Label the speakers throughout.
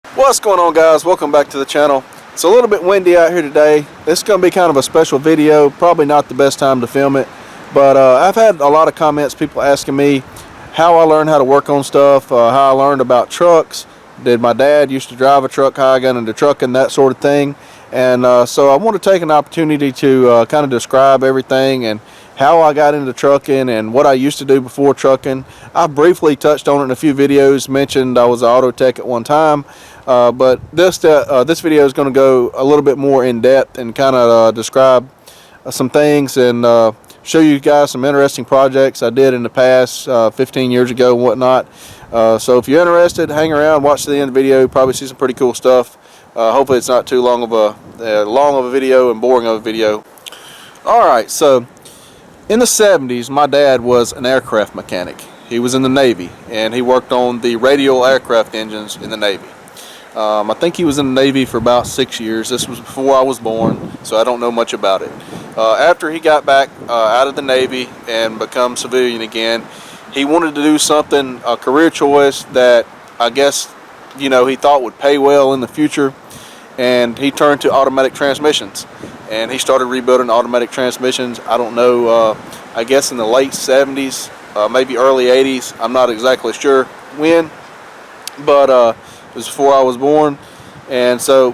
Speaker 1: What's going on, guys? Welcome back to the channel. It's a little bit windy out here today. This is going to be kind of a special video. Probably not the best time to film it, but I've had a lot of comments, people asking me how I learned how to work on stuff, how I learned about trucks. Did my dad used to drive a truck, how I got into trucking, that sort of thing. And so I want to take an opportunity to kind of describe everything and how I got into trucking and what I used to do before trucking. I briefly touched on it in a few videos, mentioned I was an auto tech at one time, but this video is going to go a little bit more in depth and kind of describe some things and show you guys some interesting projects I did in the past 15 years ago and whatnot. So if you're interested, hang around, watch to the end of the video. You'll probably see some pretty cool stuff. Hopefully it's not too long of a video and boring of a video. Alright, so in the 70s, my dad was an aircraft mechanic. He was in the Navy, and he worked on the radial aircraft engines in the Navy. I think he was in the Navy for about 6 years. This was before I was born, so I don't know much about it. After he got back out of the Navy and become civilian again, he wanted to do something, a career choice that I guess, you know, he thought would pay well in the future, and he turned to automatic transmissions. And he started rebuilding automatic transmissions. I don't know, I guess in the late 70s, maybe early 80s. I'm not exactly sure when, but it was before I was born. And so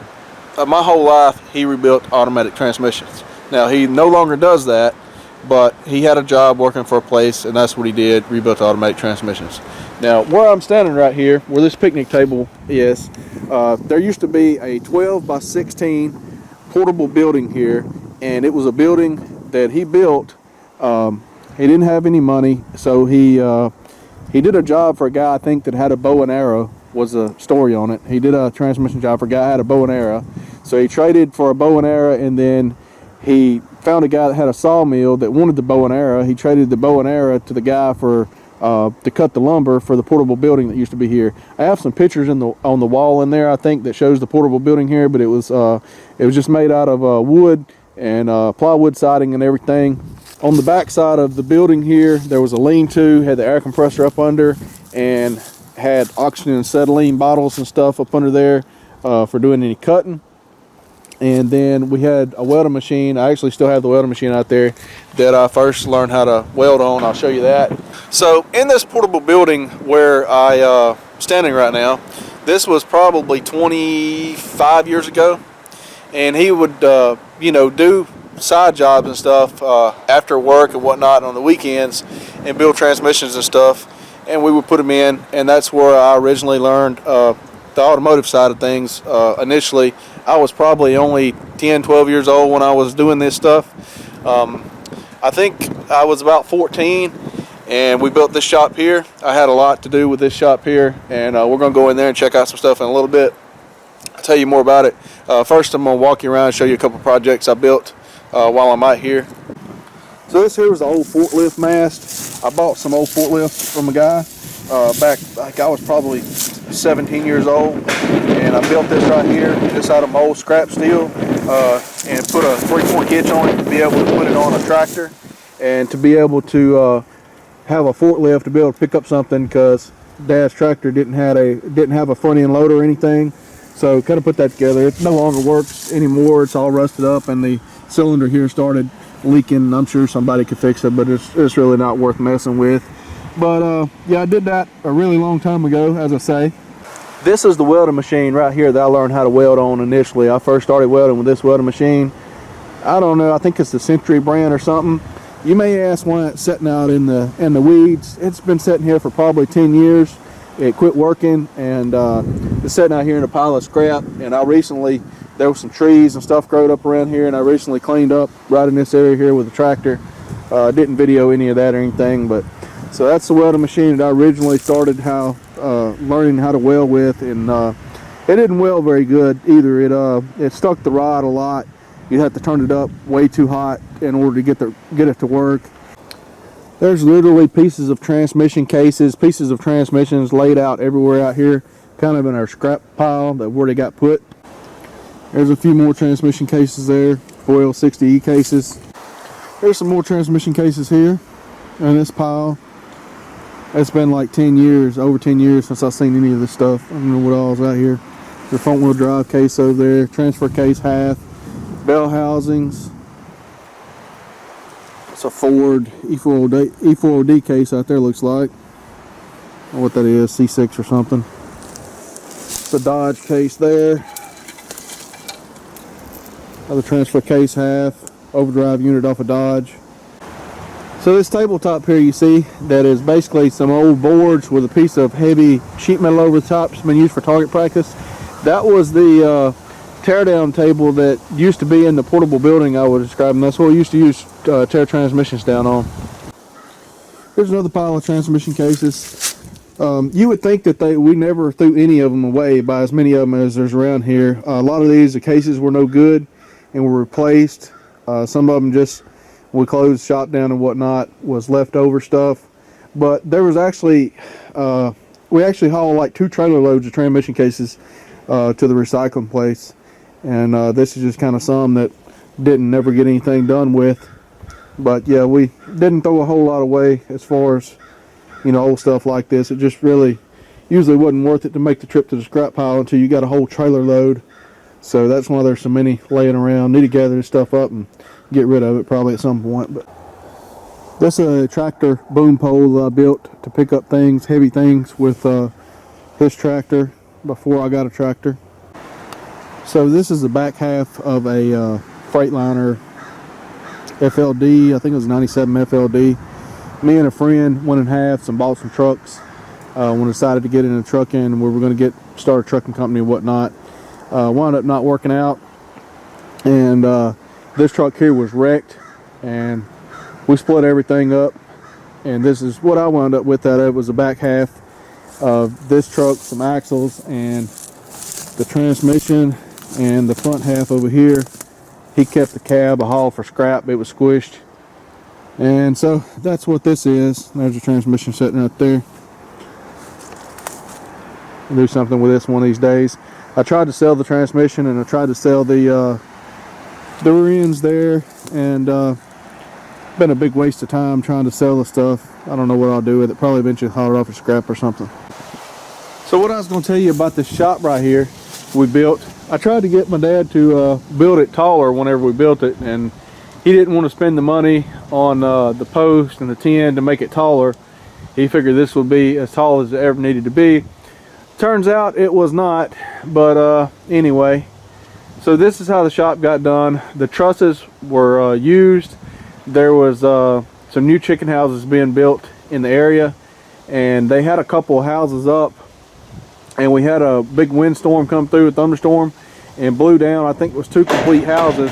Speaker 1: my whole life he rebuilt automatic transmissions. Now he no longer does that, but he had a job working for a place, and that's what he did, rebuilt automatic transmissions. Now where I'm standing right here, where this picnic table is, there used to be a 12 by 16 portable building here, and it was a building that he built. He didn't have any money, so he did a job for a guy, I think, that had a bow and arrow, was a story on it. He did a transmission job for a guy that had a bow and arrow, so he traded for a bow and arrow, and then he found a guy that had a sawmill that wanted the bow and arrow. He traded the bow and arrow to the guy for to cut the lumber for the portable building that used to be here. I have some pictures on the wall in there, I think, that shows the portable building here, but it was just made out of wood and plywood siding and everything. On the back side of the building here, there was a lean-to, had the air compressor up under, and had oxygen and acetylene bottles and stuff up under there for doing any cutting. And then we had a welding machine. I actually still have the welding machine out there that I first learned how to weld on. I'll show you that. So in this portable building where I standing right now, this was probably 25 years ago, and he would you know, do side jobs and stuff after work and whatnot on the weekends and build transmissions and stuff, and we would put them in, and that's where I originally learned the automotive side of things. Initially I was probably only 10, 12 years old when I was doing this stuff. I think I was about 14, and we built this shop here. I had a lot to do with this shop here, and we're going to go in there and check out some stuff in a little bit. I'll tell you more about it. First I'm going to walk you around and show you a couple projects I built while I'm out here. So this here was an old forklift mast. I bought some old forklifts from a guy back, like I was probably 17 years old, and I built this right here just out of my old scrap steel and put a 3-point hitch on it to be able to put it on a tractor and to be able to have a forklift to be able to pick up something, because Dad's tractor didn't have a front end loader or anything. So kind of put that together. It no longer works anymore. It's all rusted up, and the cylinder here started leaking. I'm sure somebody could fix it, but it's really not worth messing with. But yeah, I did that a really long time ago, as I say. This is the welding machine right here that I learned how to weld on initially. I first started welding with this welding machine. I don't know, I think it's the Century brand or something. You may ask why it's sitting out in the weeds. It's been sitting here for probably 10 years. It quit working, and it's sitting out here in a pile of scrap. And there was some trees and stuff growing up around here, and I recently cleaned up right in this area here with a tractor. Didn't video any of that or anything, but so that's the welding machine that I originally started learning how to weld with, and it didn't weld very good either. It stuck the rod a lot. You'd have to turn it up way too hot in order to get it to work. There's literally pieces of transmission cases, pieces of transmissions laid out everywhere out here, kind of in our scrap pile where they got put. There's a few more transmission cases there, Foil 60E cases. There's some more transmission cases here in this pile. It's been like 10 years, over 10 years since I've seen any of this stuff. I don't know what all is out here. The front wheel drive case over there, transfer case half, bell housings. It's a Ford E4OD case out there, looks like. I don't know what that is, C6 or something. It's a Dodge case there. Another transfer case half, overdrive unit off a Dodge. So this tabletop here you see, that is basically some old boards with a piece of heavy sheet metal over the top. It's been used for target practice. That was the teardown table that used to be in the portable building I was describing. That's what we used to use tear transmissions down on. Here's another pile of transmission cases. You would think that we never threw any of them away, by as many of them as there's around here. A lot of these, the cases were no good and were replaced. Some of them just, we closed shop down and whatnot, was leftover stuff. But there was actually, we actually hauled like 2 trailer loads of transmission cases to the recycling place. And this is just kind of some that didn't never get anything done with. But yeah, we didn't throw a whole lot away as far as, you know, old stuff like this. It just really usually wasn't worth it to make the trip to the scrap pile until you got a whole trailer load. So that's why there's so many laying around. Need to gather this stuff up and get rid of it probably at some point. But this is a tractor boom pole that I built to pick up things, heavy things, with this tractor before I got a tractor. So this is the back half of a Freightliner FLD. I think it was 97 FLD. Me and a friend went and halves and bought some trucks. When we decided to get in a trucking, and we were going to start a trucking company and whatnot. Wound up not working out, and this truck here was wrecked, and we split everything up, and this is what I wound up with. It was the back half of this truck, some axles and the transmission, and the front half over here. He kept the cab, a haul for scrap. It was squished, and so that's what this is. There's the transmission sitting right there. I'll do something with this one of these days. I tried to sell the transmission, and I tried to sell the rear ends there, and been a big waste of time trying to sell the stuff. I don't know what I'll do with it. Probably eventually haul it off for scrap or something. So what I was going to tell you about this shop right here we built, I tried to get my dad to build it taller whenever we built it, and he didn't want to spend the money on the post and the tin to make it taller. He figured this would be as tall as it ever needed to be. Turns out it was not, but anyway, so this is how the shop got done. The trusses were used. There was some new chicken houses being built in the area, and they had a couple of houses up, and we had a big windstorm come through, a thunderstorm, and blew down, I think it was 2 complete houses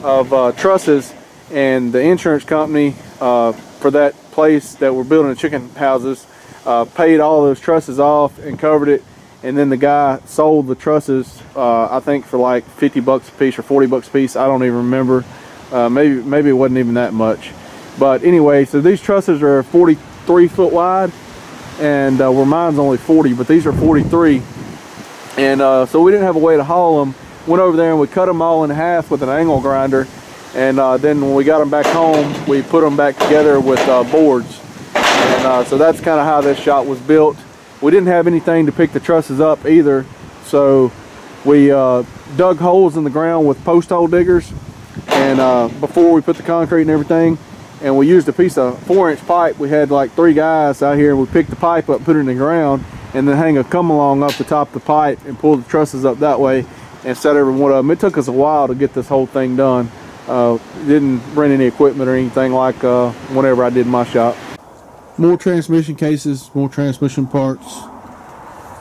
Speaker 1: of trusses, and the insurance company for that place that were building the chicken houses paid all those trusses off and covered it, and then the guy sold the trusses I think for like 50 bucks a piece or 40 bucks a piece. I don't even remember. Maybe it wasn't even that much, but anyway, so these trusses are 43 foot wide, and where mine's only 40, but these are 43, and so we didn't have a way to haul them. Went over there and we cut them all in half with an angle grinder, and then when we got them back home, we put them back together with boards. And so that's kind of how this shop was built. We didn't have anything to pick the trusses up either, so we dug holes in the ground with post hole diggers, and before we put the concrete and everything, and we used a piece of 4-inch pipe. We had like 3 guys out here, and we picked the pipe up, put it in the ground, and then hang a come along up the top of the pipe and pull the trusses up that way and set every one of them. It took us a while to get this whole thing done. Didn't bring any equipment or anything like whenever I did my shop. More transmission cases, more transmission parts.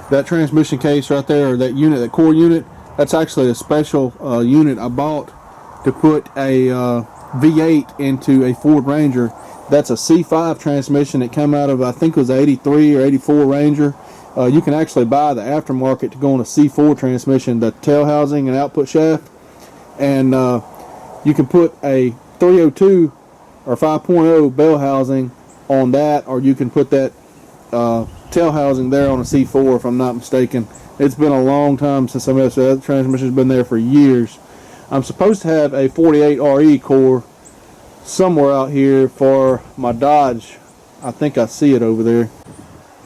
Speaker 1: That transmission case right there, or that unit, that core unit, that's actually a special unit I bought to put a V8 into a Ford Ranger. That's a C5 transmission that came out of, I think it was 83 or 84 Ranger. You can actually buy the aftermarket to go on a C4 transmission, the tail housing and output shaft, and you can put a 302 or 5.0 bell housing on that, or you can put that tail housing there on a C4 if I'm not mistaken. It's been a long time since I messed with that. The transmission's been there for years. I'm supposed to have a 48 RE core somewhere out here for my Dodge. I think I see it over there.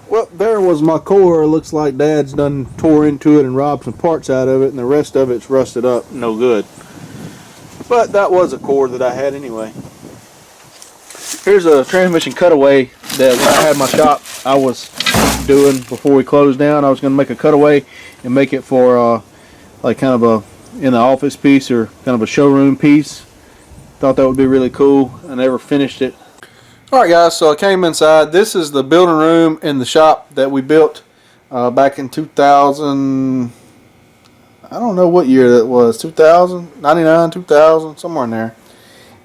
Speaker 1: Well, there was my core. It looks like Dad's done tore into it and robbed some parts out of it, and the rest of it's rusted up, no good. But that was a core that I had anyway. Here's a transmission cutaway that when I had my shop I was doing before we closed down. I was going to make a cutaway and make it for like kind of a in the office piece or kind of a showroom piece. Thought that would be really cool. I never finished it. Alright guys, so I came inside. This is the building room in the shop that we built back in 2000. I don't know what year that was. 2000, 99, 2000, somewhere in there.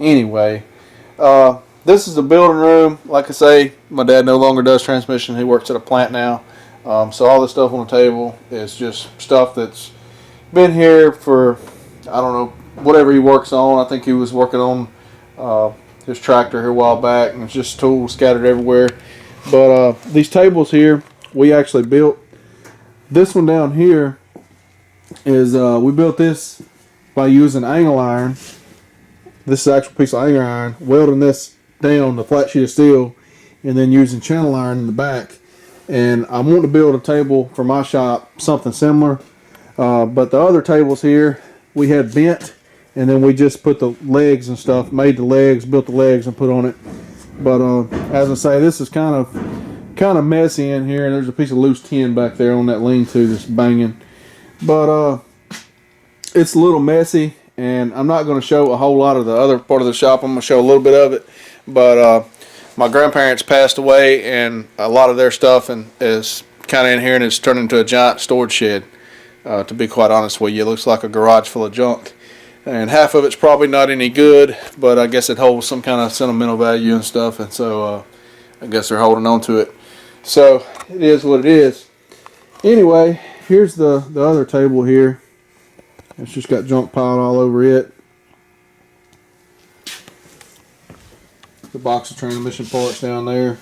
Speaker 1: Anyway, this is the building room. Like I say, my dad no longer does transmission. He works at a plant now. So all this stuff on the table is just stuff that's been here for, I don't know, whatever he works on. I think he was working on his tractor here a while back, and it's just tools scattered everywhere. But these tables here, we actually built. This one down here is, we built this by using angle iron. This is an actual piece of angle iron, welding this down the flat sheet of steel, and then using channel iron in the back. And I want to build a table for my shop, something similar. But the other tables here, we had bent, and then we just put the legs and stuff, made the legs, built the legs, and put on it. But as I say, this is kind of messy in here. There's a piece of loose tin back there on that lean-to that's banging. But it's a little messy, and I'm not going to show a whole lot of the other part of the shop. I'm going to show a little bit of it. But my grandparents passed away, and a lot of their stuff is kind of in here, and it's turned into a giant storage shed. To be quite honest with you, it looks like a garage full of junk. And half of it's probably not any good, but I guess it holds some kind of sentimental value and stuff, and so I guess they're holding on to it. So it is what it is. Anyway, here's the other table here. It's just got junk piled all over it. The box of transmission parts down there.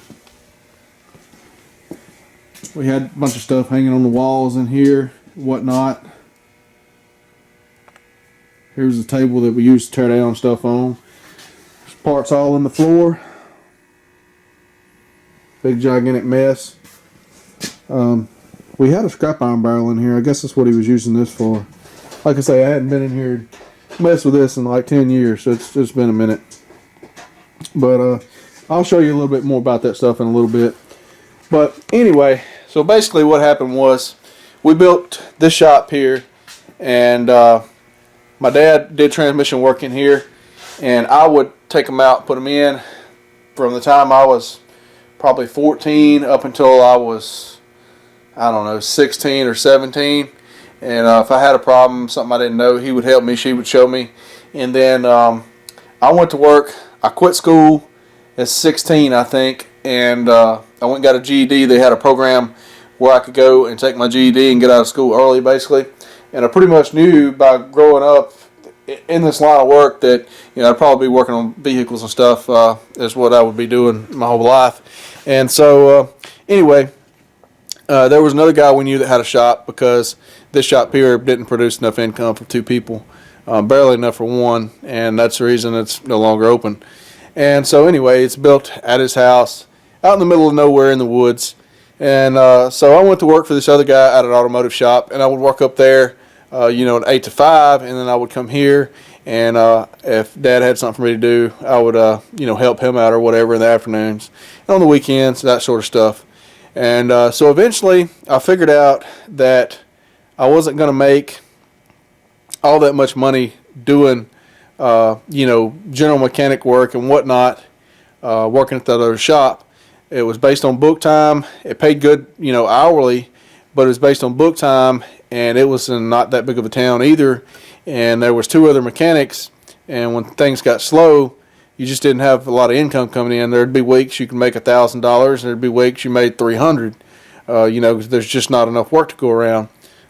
Speaker 1: We had a bunch of stuff hanging on the walls in here, whatnot. Here's the table that we used to tear down stuff on. There's parts all in the floor. Big gigantic mess. We had a scrap iron barrel in here. I guess that's what he was using this for. Like I say, I hadn't been in here messed with this in like 10 years, so it's just been a minute. But I'll show you a little bit more about that stuff in a little bit. But anyway, so basically what happened was we built this shop here, and my dad did transmission work in here, and I would take them out, put them in from the time I was probably 14 up until I was, I don't know, 16 or 17. And if I had a problem, something I didn't know, he would help me, she would show me. And then I went to work. I quit school at 16, I think, and I went and got a GED. They had a program where I could go and take my GED and get out of school early, basically. And I pretty much knew by growing up in this line of work that, you know, I'd probably be working on vehicles and stuff is what I would be doing my whole life. And so anyway, there was another guy we knew that had a shop, because this shop here didn't produce enough income for two people, barely enough for one, and that's the reason it's no longer open. And so anyway, it's built at his house out in the middle of nowhere in the woods. And so I went to work for this other guy at an automotive shop, and I would work up there, you know, at 8 to 5, and then I would come here, and if Dad had something for me to do, I would, you know, help him out or whatever in the afternoons, and on the weekends, that sort of stuff. And so eventually, I figured out that I wasn't going to make all that much money doing, you know, general mechanic work and whatnot, working at that other shop. It was based on book time. It paid good, you know, hourly, but it was based on book time, and it was in not that big of a town either. And there was two other mechanics, and when things got slow, you just didn't have a lot of income coming in. There'd be weeks you could make $1,000, and there'd be weeks you made $300. You know, 'cause there's just not enough work to go around,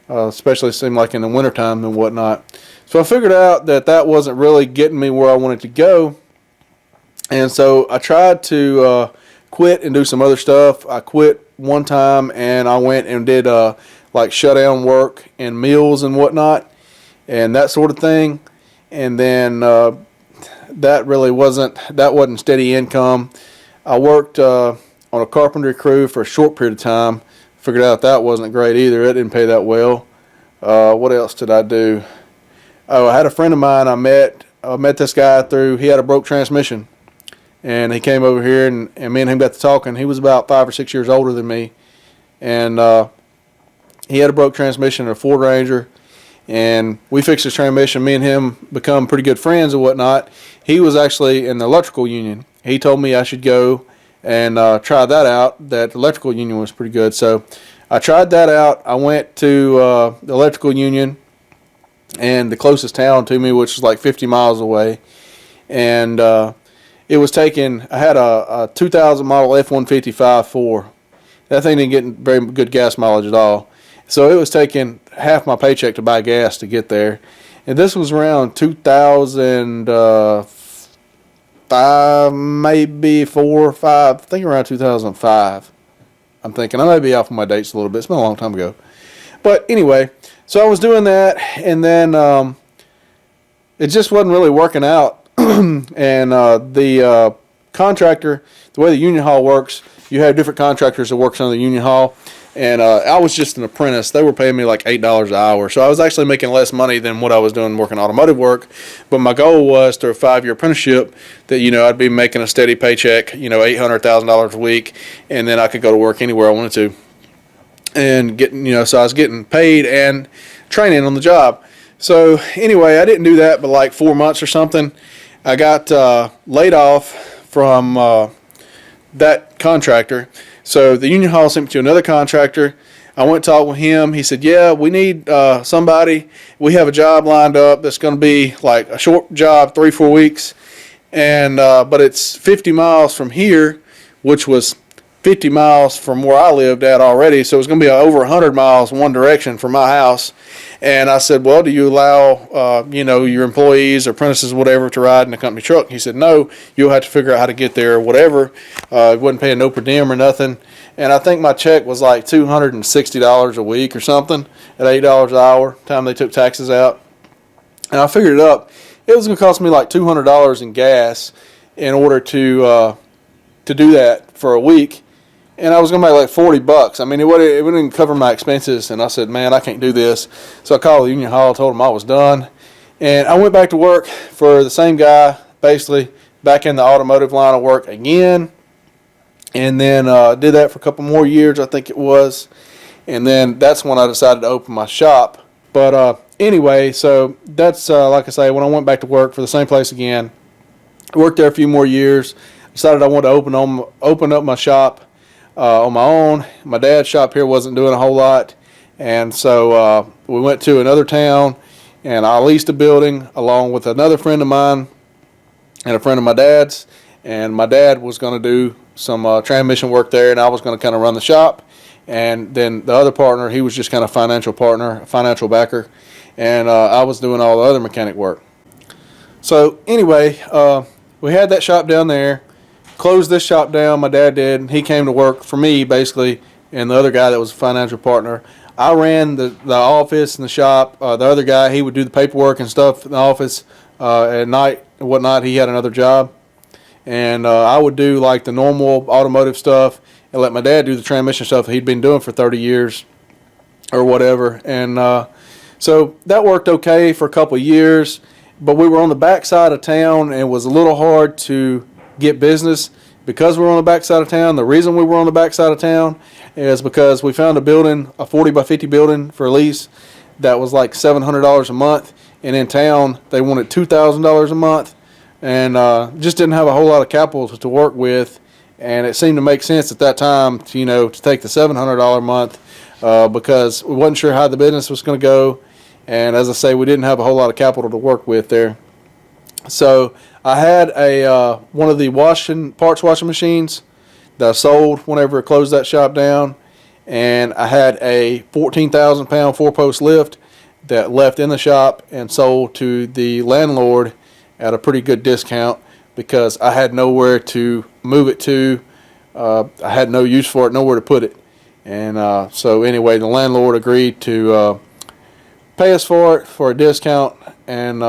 Speaker 1: especially it seemed like in the wintertime and whatnot. So I figured out that that wasn't really getting me where I wanted to go, and so I tried to quit and do some other stuff. I quit one time, and I went and did like shutdown work and meals and whatnot, and that sort of thing. And then that really wasn't steady income. I worked on a carpentry crew for a short period of time. Figured out that wasn't great either. It didn't pay that well. What else did I do? Oh, I had a friend of mine I met this guy through, he had a broke transmission. And he came over here, and me and him got to talking. He was about 5 or 6 years older than me. And he had a broke transmission in a Ford Ranger. And we fixed his transmission. Me and him become pretty good friends and whatnot. He was actually in the electrical union. He told me I should go and try that out. That electrical union was pretty good. So I tried that out. I went to the electrical union and the closest town to me, which was like 50 miles away. And it was taking, I had a 2000 model F-150 4. That thing didn't get very good gas mileage at all. So it was taking half my paycheck to buy gas to get there. And this was around 2005, maybe 4 or 5. I think around 2005. I'm thinking. I may be off on my dates a little bit. It's been a long time ago. But anyway, so I was doing that, and then it just wasn't really working out. And the contractor, the way the union hall works, you have different contractors that works on the union hall. And I was just an apprentice. They were paying me like $8 an hour. So I was actually making less money than what I was doing working automotive work. But my goal was through a 5-year apprenticeship that, I'd be making a steady paycheck, $800,000 a week. And then I could go to work anywhere I wanted to. And so I was getting paid and training on the job. So anyway, I didn't do that but like 4 months or something. I got laid off from that contractor. So the union hall sent me to another contractor. I went to talk with him. He said, yeah, we need somebody. We have a job lined up that's going to be like a short job, 3-4 weeks. And but it's 50 miles from here, which was 50 miles from where I lived at already. So it was going to be over 100 miles one direction from my house. And I said, well, do you allow, your employees or apprentices, whatever, to ride in a company truck? He said, no, you'll have to figure out how to get there or whatever. He wasn't paying no per diem or nothing. And I think my check was like $260 a week or something at $8 an hour, time they took taxes out. And I figured it up. It was going to cost me like $200 in gas in order to do that for a week. And I was going to make like $40. I mean, it wouldn't cover my expenses. And I said, man, I can't do this. So I called the union hall, told them I was done. And I went back to work for the same guy, basically back in the automotive line of work again. And then did that for a couple more years, I think it was. And then that's when I decided to open my shop. But anyway, so that's, like I say, when I went back to work for the same place again, I worked there a few more years. Decided I wanted to open up my shop on my own. My dad's shop here wasn't doing a whole lot, and so we went to another town, and I leased a building along with another friend of mine and a friend of my dad's, and my dad was going to do some transmission work there, and I was going to kind of run the shop. And then the other partner, he was just kind of financial partner, financial backer, and I was doing all the other mechanic work. So anyway, we had that shop down there. Closed this shop down, my dad did. He came to work for me, basically, and the other guy that was a financial partner. I ran the office and the shop. The other guy, he would do the paperwork and stuff in the office at night and whatnot. He had another job. And I would do like the normal automotive stuff and let my dad do the transmission stuff that he'd been doing for 30 years or whatever. And so that worked okay for a couple of years. But we were on the back side of town, and it was a little hard to get business because we were on the back side of town. The reason we were on the back side of town is because we found a building, a 40 by 50 building for a lease that was like $700 a month, and in town they wanted $2,000 a month, and just didn't have a whole lot of capital to work with. And it seemed to make sense at that time to take the $700 a month because we wasn't sure how the business was going to go, and as I say, we didn't have a whole lot of capital to work with there. So I had one of the parts washing machines that I sold whenever I closed that shop down, and I had a 14,000 pound 4-post lift that left in the shop and sold to the landlord at a pretty good discount because I had nowhere to move it to. I had no use for it, nowhere to put it. And so anyway, the landlord agreed to pay us for it for a discount, and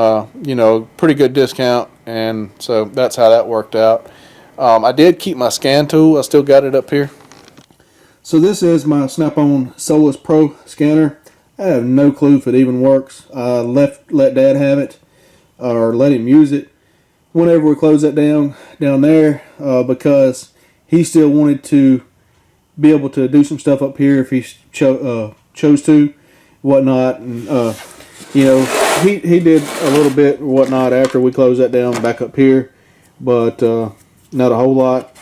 Speaker 1: pretty good discount. And so that's how that worked out. I did keep my scan tool. I still got it up here. So this is my Snap-on Solus Pro scanner. I have no clue if it even works. I let Dad have it, or let him use it whenever we close that down there, because he still wanted to be able to do some stuff up here if he chose to, whatnot. And you know, he did a little bit or whatnot after we closed that down back up here, but not a whole lot.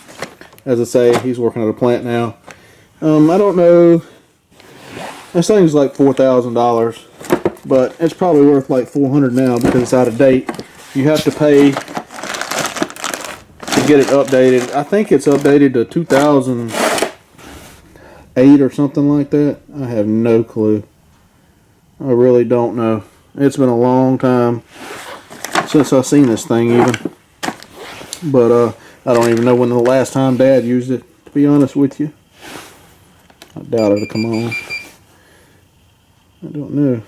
Speaker 1: As I say, he's working at a plant now. I don't know. This thing's like $4,000, but it's probably worth like $400 now because it's out of date. You have to pay to get it updated. I think it's updated to 2008 or something like that. I have no clue. I really don't know. It's been a long time since I've seen this thing even. But I don't even know when the last time Dad used it, to be honest with you. I doubt it'll come on. I don't know.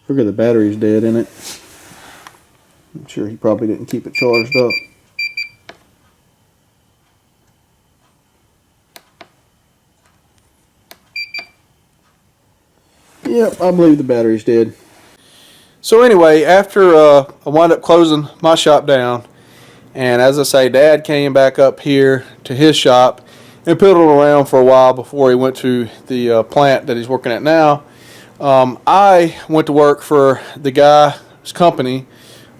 Speaker 1: Figure the battery's dead in it. I'm sure he probably didn't keep it charged up. Yep, I believe the battery's dead. So anyway, after I wound up closing my shop down, and as I say, Dad came back up here to his shop and piddled around for a while before he went to the plant that he's working at now. I went to work for the guy's company,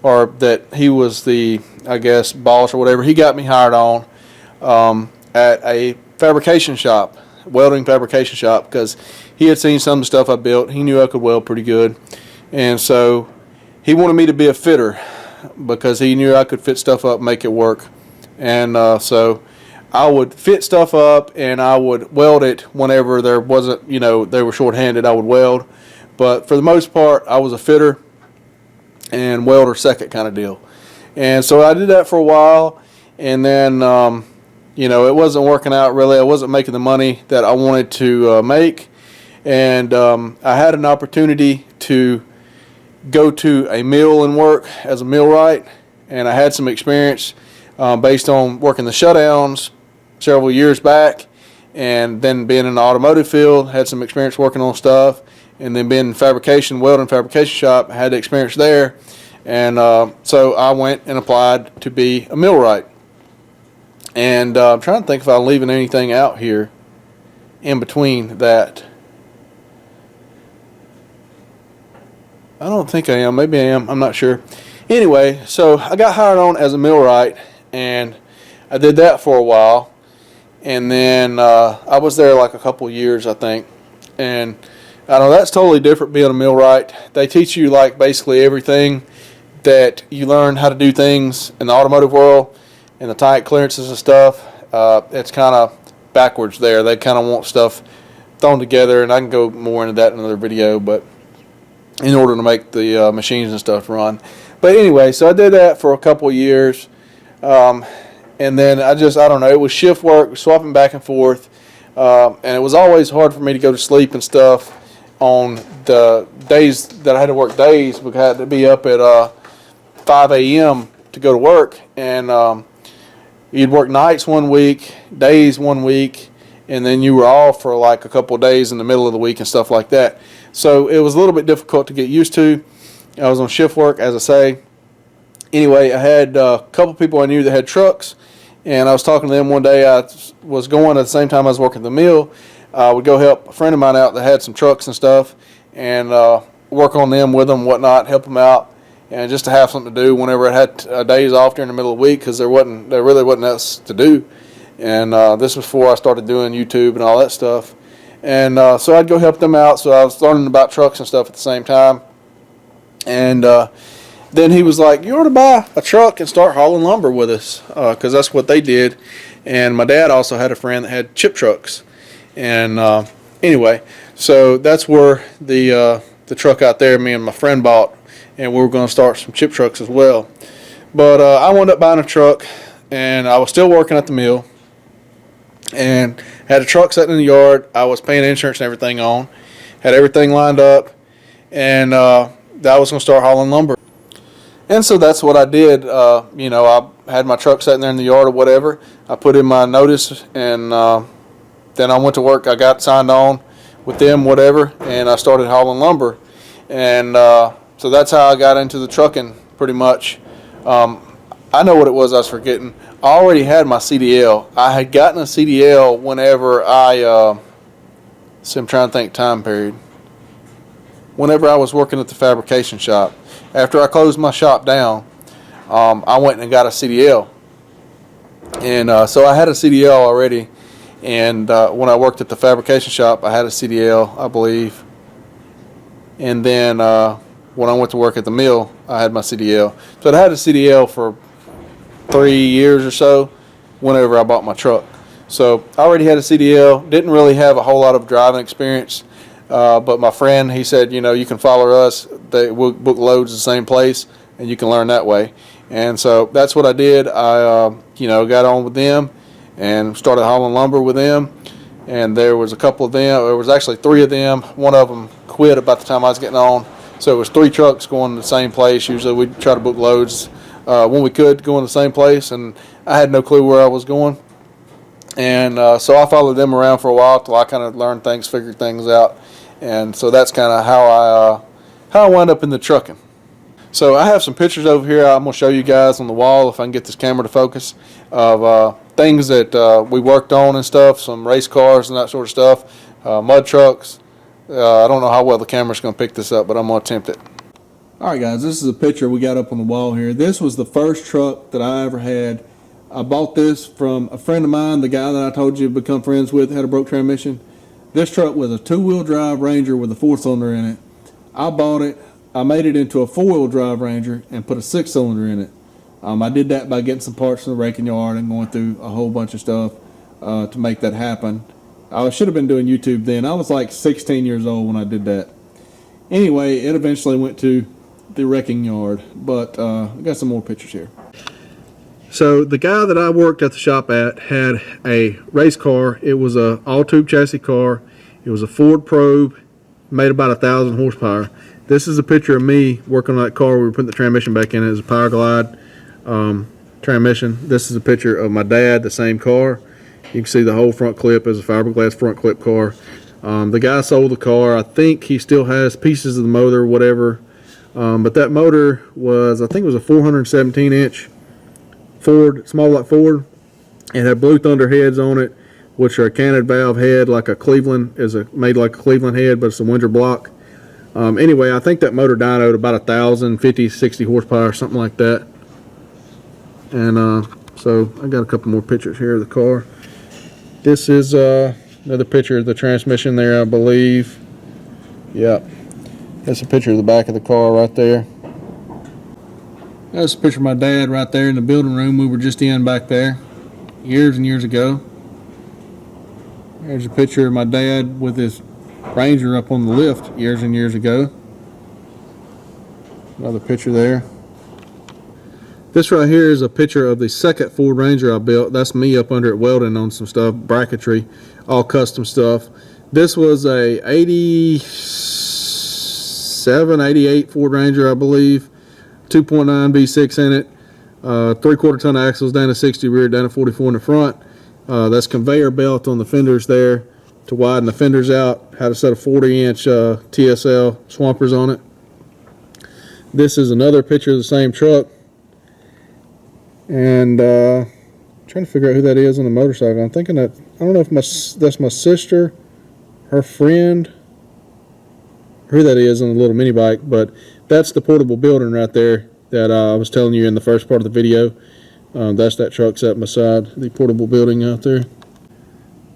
Speaker 1: or that he was the, I guess, boss or whatever. He got me hired on at a fabrication shop, welding fabrication shop, because he had seen some of the stuff I built. He knew I could weld pretty good, and so he wanted me to be a fitter because he knew I could fit stuff up and make it work. And so I would fit stuff up and I would weld it whenever there wasn't, you know, they were short-handed. I would weld, but for the most part I was a fitter and welder second kind of deal. And so I did that for a while, and then you know, it wasn't working out really. I wasn't making the money that I wanted to make, and I had an opportunity to go to a mill and work as a millwright, and I had some experience based on working the shutdowns several years back, and then being in the automotive field, had some experience working on stuff, and then being in fabrication, welding fabrication shop, had the experience there. And so I went and applied to be a millwright. And I'm trying to think if I'm leaving anything out here in between that. I don't think I am. Maybe I am. I'm not sure. Anyway, so I got hired on as a millwright, and I did that for a while. And then I was there like a couple years, I think. And I know that's totally different being a millwright. They teach you like basically everything that you learn how to do things in the automotive world and the tight clearances and stuff. It's kind of backwards there. They kind of want stuff thrown together, and I can go more into that in another video, but in order to make the machines and stuff run. But anyway, so I did that for a couple of years. And then I don't know, it was shift work, swapping back and forth. And it was always hard for me to go to sleep and stuff on the days that I had to work days, because I had to be up at 5 a.m. to go to work. And you'd work nights one week, days one week, and then you were off for like a couple of days in the middle of the week and stuff like that. So it was a little bit difficult to get used to. I was on shift work, as I say. Anyway, I had a couple people I knew that had trucks, and I was talking to them one day. I was going at the same time I was working the mill. I would go help a friend of mine out that had some trucks and stuff, and work on them with them, whatnot, help them out, and just to have something to do whenever I had days off during the middle of the week, because there really wasn't else to do. And this was before I started doing YouTube and all that stuff. And so I'd go help them out. So I was learning about trucks and stuff at the same time. And then he was like, "You ought to buy a truck and start hauling lumber with us," because that's what they did. And my dad also had a friend that had chip trucks. And anyway, so that's where the truck out there me and my friend bought, and we were going to start some chip trucks as well. But I wound up buying a truck, and I was still working at the mill, and had a truck sitting in the yard. I was paying insurance and everything on, had everything lined up, and I was going to start hauling lumber. And so that's what I did. You know, I had my truck sitting there in the yard or whatever. I put in my notice, and then I went to work. I got signed on with them, whatever, and I started hauling lumber. And so that's how I got into the trucking, pretty much. I know what it was I was forgetting. I already had my CDL. I had gotten a CDL whenever I'm trying to think time period. Whenever I was working at the fabrication shop. After I closed my shop down, I went and got a CDL. And so I had a CDL already. And when I worked at the fabrication shop, I had a CDL, I believe. And then when I went to work at the mill, I had my CDL. So I had a CDL for 3 years or so whenever I bought my truck. So I already had a CDL, didn't really have a whole lot of driving experience. But my friend, he said, you know, you can follow us. We'll book loads the same place, and you can learn that way. And so that's what I did. I, you know, got on with them and started hauling lumber with them. And there was a couple of them. There was actually 3 of them. One of them quit about the time I was getting on. So it was 3 trucks going to the same place. Usually we'd try to book loads when we could go in the same place. And I had no clue where I was going. And so I followed them around for a while till I kind of learned things, figured things out. And so that's kind of how I wound up in the trucking. So I have some pictures over here I'm going to show you guys on the wall if I can get this camera to focus of things that we worked on and stuff, some race cars and that sort of stuff, mud trucks. I don't know how well the camera's going to pick this up, but I'm going to attempt it. Alright guys, this is a picture we got up on the wall here. This was the first truck that I ever had. I bought this from a friend of mine, the guy that I told you to become friends with, had a broke transmission. This truck was a 2-wheel drive Ranger with a 4-cylinder in it. I bought it, I made it into a 4-wheel drive Ranger and put a 6-cylinder in it. I did that by getting some parts from the wrecking yard and going through a whole bunch of stuff to make that happen. I should have been doing YouTube then. I was like 16 years old when I did that. Anyway, it eventually went to the wrecking yard, but I got some more pictures here. So the guy that I worked at the shop at had a race car. It was a all-tube chassis car. It was a Ford Probe, made about 1,000 horsepower. This is a picture of me working on that car. We were putting the transmission back in. It was a Power Glide transmission. This is a picture of my dad, the same car. You can see the whole front clip as a fiberglass front clip car. The guy sold the car. I think he still has pieces of the motor, whatever. But that motor was, I think it was a 417-inch Ford, small block Ford. It had Blue Thunder heads on it, which are a canted valve head, like a Cleveland, made like a Cleveland head, but it's a Windsor block. Anyway, I think that motor dynoed about 1,050, 60 horsepower, something like that. And so I got a couple more pictures here of the car. This is another picture of the transmission there, I believe. Yep. That's a picture of the back of the car right there. That's a picture of my dad right there in the building room we were just in back there, years and years ago. There's a picture of my dad with his Ranger up on the lift years and years ago. Another picture there. This right here is a picture of the second Ford Ranger I built. That's me up under it welding on some stuff, bracketry, all custom stuff. This was a 87, 88 Ford Ranger, I believe. 2.9 V6 in it, 3/4 ton axles, down to 60 rear, down to 44 in the front. That's conveyor belt on the fenders there to widen the fenders out. Had a set of 40-inch TSL swampers on it. This is another picture of the same truck. And trying to figure out who that is on the motorcycle. I'm thinking that, I don't know if that's my sister, her friend, who that is on the little mini bike, but that's the portable building right there that I was telling you in the first part of the video. That's that truck sitting beside the portable building out there.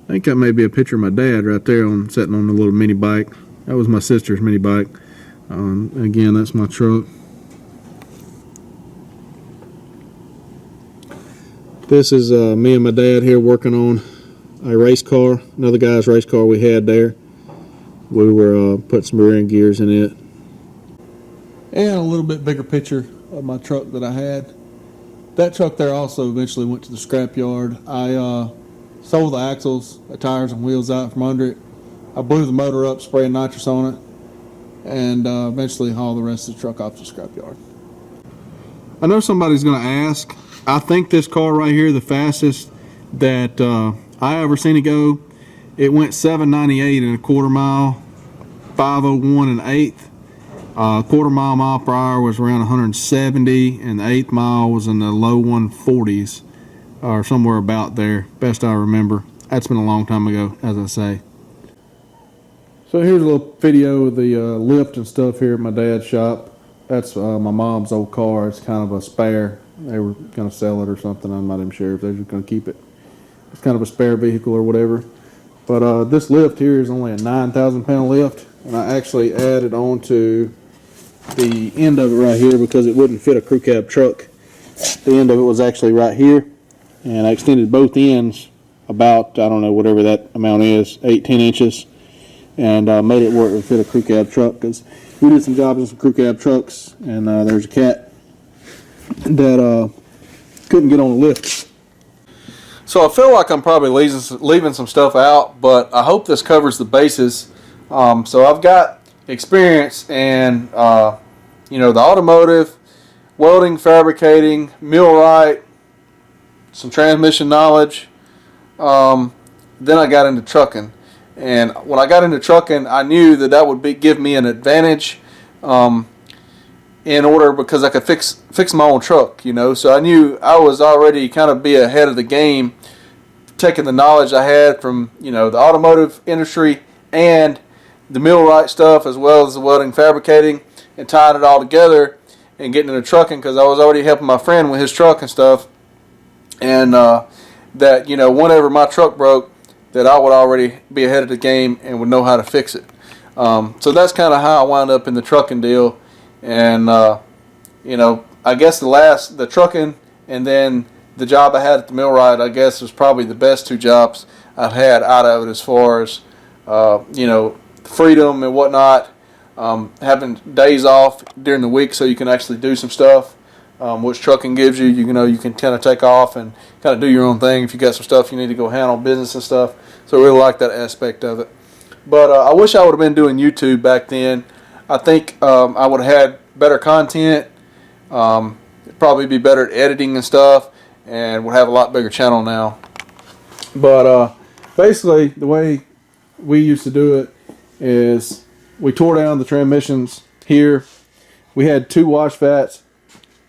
Speaker 1: I think that may be a picture of my dad right there sitting on the little mini bike. That was my sister's mini bike. Again, that's my truck. This is me and my dad here working on a race car, another guy's race car we had there. We were putting some rear end gears in it. And a little bit bigger picture of my truck that I had. That truck there also eventually went to the scrap yard. I sold the axles, the tires and wheels out from under it. I blew the motor up, spraying nitrous on it, and eventually hauled the rest of the truck off to the scrap yard. I know somebody's going to ask. I think this car right here, the fastest that I ever seen it go, it went 798 in a quarter mile, 501 and eighth. Quarter mile per hour was around 170, and the eighth mile was in the low 140s, or somewhere about there, best I remember. That's been a long time ago, as I say. So here's a little video of the lift and stuff here at my dad's shop. That's my mom's old car. It's kind of a spare. They were going to sell it or something. I'm not even sure if they're just going to keep it. It's kind of a spare vehicle or whatever. But this lift here is only a 9,000 pound lift, and I actually added on to the end of it right here because it wouldn't fit a crew cab truck. The end of it was actually right here, and I extended both ends about, I don't know, whatever that amount is, 18 inches, and made it where it would fit a crew cab truck, because we did some jobs on some crew cab trucks, and there's a cat that couldn't get on the lift. So I feel like I'm probably leaving some stuff out, but I hope this covers the bases. So I've got experience in you know, the automotive, welding, fabricating, millwright, some transmission knowledge. Then I got into trucking, and when I got into trucking, I knew that would give me an advantage in order, because I could fix my own truck, you know. So I knew I was already kind of be ahead of the game, taking the knowledge I had from, you know, the automotive industry and the millwright stuff, as well as the welding, fabricating, and tying it all together and getting into trucking, because I was already helping my friend with his truck and stuff. And that, you know, whenever my truck broke, that I would already be ahead of the game and would know how to fix it. So that's kind of how I wound up in the trucking deal. And you know, I guess the trucking and then the job I had at the millwright, I guess, was probably the best two jobs I've had out of it, as far as you know, freedom and whatnot, having days off during the week so you can actually do some stuff, which trucking gives you. You know, you can kind of take off and kind of do your own thing if you got some stuff you need to go handle, business and stuff. So I really like that aspect of it. But I wish I would have been doing YouTube back then. I think I would have had better content, probably be better at editing and stuff, and would have a lot bigger channel now. But basically, the way we used to do it is we tore down the transmissions here. We had 2 wash vats.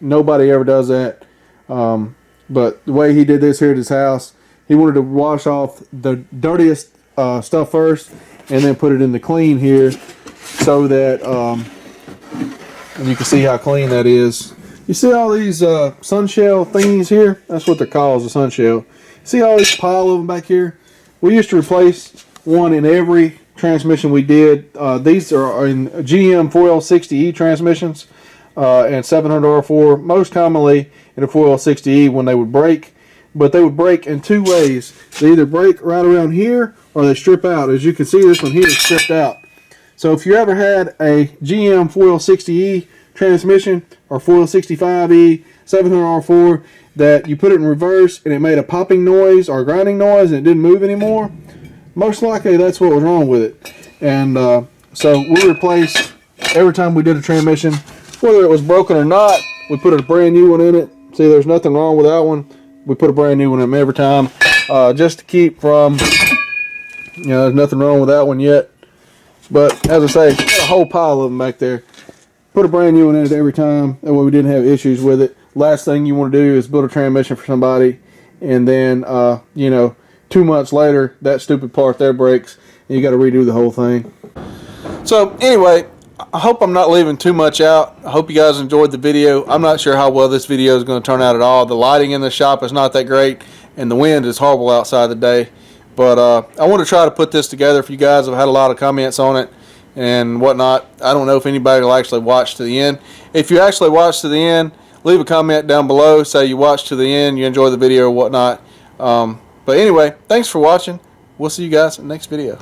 Speaker 1: Nobody ever does that. But the way he did this here at his house, he wanted to wash off the dirtiest stuff first, and then put it in the clean here, so that and you can see how clean that is. You see all these sunshell thingies here? That's what they're called, a sunshell. See all this pile of them back here? We used to replace one in every transmission we did. These are in GM 4L60E transmissions and 700R4, most commonly in a 4L60E when they would break. But they would break in 2 ways. They either break right around here, or they strip out. As you can see, this one here is stripped out. So if you ever had a GM 4L60E transmission, or 4L65E, 700R4, that you put it in reverse and it made a popping noise or a grinding noise and it didn't move anymore, most likely that's what was wrong with it. And so we replaced, every time we did a transmission, whether it was broken or not, we put a brand new one in it. See, there's nothing wrong with that one. We put a brand new one in every time, just to keep from, you know, there's nothing wrong with that one yet. But as I say, got a whole pile of them back there. Put a brand new one in it every time. That way we didn't have issues with it. Last thing you want to do is build a transmission for somebody, and then, you know, 2 months later, that stupid part there breaks, and you got to redo the whole thing. So anyway, I hope I'm not leaving too much out. I hope you guys enjoyed the video. I'm not sure how well this video is going to turn out at all. The lighting in the shop is not that great, and the wind is horrible outside today. But I want to try to put this together for you guys. I've had a lot of comments on it and whatnot. I don't know if anybody will actually watch to the end. If you actually watch to the end, leave a comment down below. Say you watched to the end, you enjoy the video or whatnot. But anyway, thanks for watching. We'll see you guys in the next video.